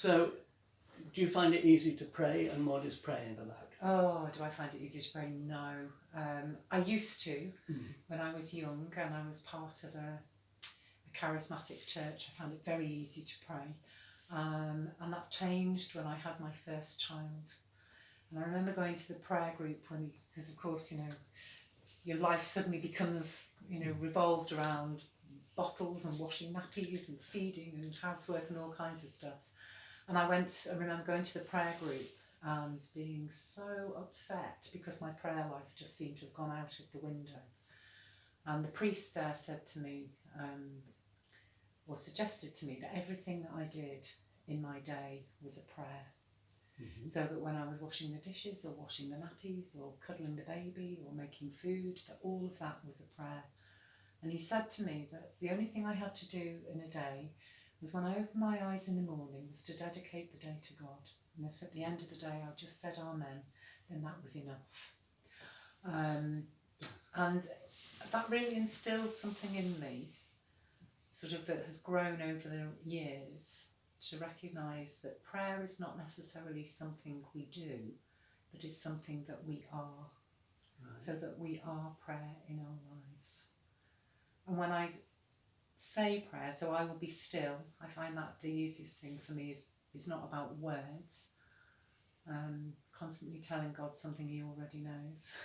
So, do you find it easy to pray, and what is praying about? Oh, do I find it easy to pray? No. I used to when I was young and I was part of a charismatic church. I found it very easy to pray. And that changed when I had my first child. And I remember going to the prayer group because of course, your life suddenly becomes, revolved around bottles and washing nappies and feeding and housework and all kinds of stuff. And I remember going to the prayer group and being so upset because my prayer life just seemed to have gone out of the window. And the priest there said to me, or suggested to me, that everything that I did in my day was a prayer. Mm-hmm. So that when I was washing the dishes or washing the nappies or cuddling the baby or making food, that all of that was a prayer. And he said to me that the only thing I had to do in a day was when I opened my eyes in the morning was to dedicate the day to God. And if at the end of the day I just said amen, then that was enough. And that really instilled something in me, sort of that has grown over the years, to recognise that prayer is not necessarily something we do, but is something that we are. Right. So that we are prayer in our lives. And when I say prayer, so I will be still, I find that the easiest thing for me is not about words. Constantly telling God something he already knows.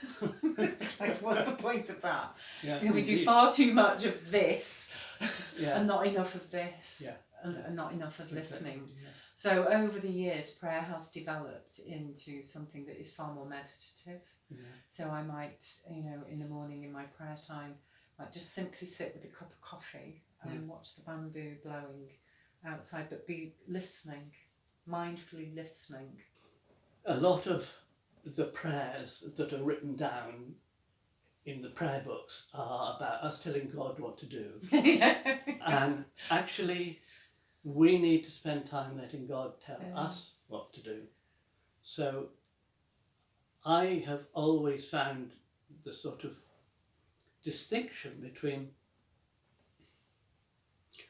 It's like, what's the point of that? Yeah, we do far too much of this and not enough of this and not enough of listening. Yeah. So over the years, prayer has developed into something that is far more meditative. Yeah. So I might, in the morning in my prayer time, might just simply sit with a cup of coffee and watch the bamboo blowing outside, but be listening, mindfully listening. A lot of the prayers that are written down in the prayer books are about us telling God what to do. And actually, we need to spend time letting God tell us what to do. So I have always found the sort of distinction between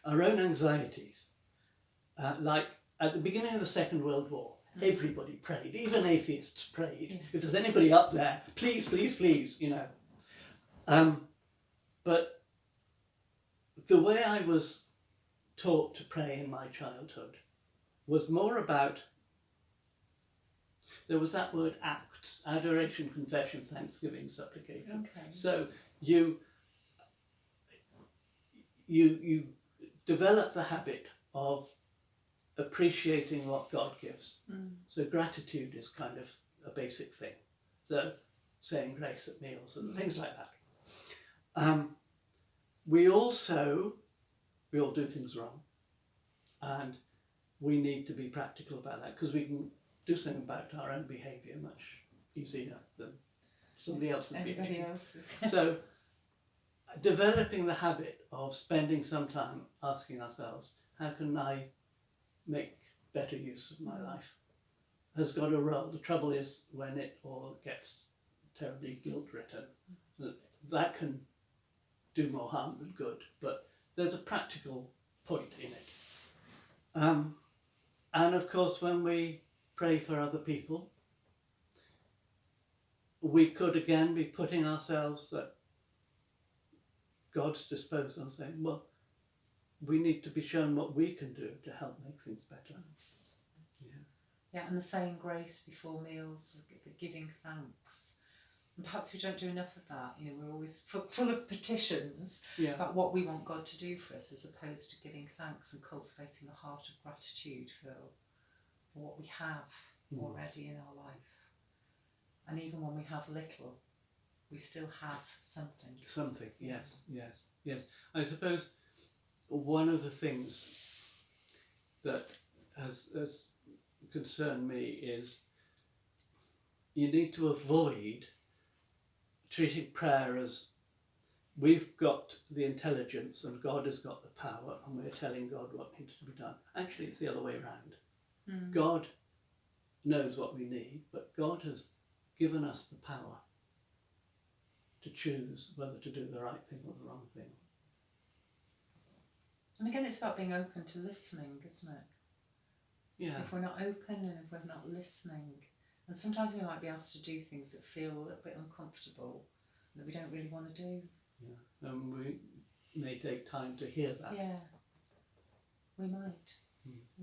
our own anxieties, like at the beginning of the Second World War, everybody prayed, even atheists prayed. If there's anybody up there, please, please, please, But the way I was taught to pray in my childhood was more about, there was that word acts, adoration, confession, thanksgiving, supplication. Okay. So you develop the habit of appreciating what God gives. So gratitude is kind of a basic thing. So saying grace at meals and things like that. We all do things wrong, and we need to be practical about that, because we can do something about our own behaviour much easier than somebody else's behaviour. So developing the habit of spending some time asking ourselves, how can I make better use of my life, has got a role. The trouble is when it all gets terribly guilt-ridden, that can do more harm than good, but there's a practical point in it. And of course, when we pray for other people, we could again be putting ourselves at God's disposal, saying, well, we need to be shown what we can do to help make things better. Yeah, and the saying grace before meals, the giving thanks. And perhaps we don't do enough of that. We're always full of petitions about what we want God to do for us, as opposed to giving thanks and cultivating a heart of gratitude for what we have already in our life. And even when we have little, we still have something. Something, yes. I suppose one of the things that has concerned me is you need to avoid treating prayer as we've got the intelligence and God has got the power and we're telling God what needs to be done. Actually, it's the other way around. God knows what we need, but God has given us the power to choose whether to do the right thing or the wrong thing. And again, it's about being open to listening, isn't it? Yeah. if we're not open and if we're not listening. And sometimes we might be asked to do things that feel a little bit uncomfortable, that we don't really want to do. Yeah. We may take time to hear that. Yeah, we might. Mm.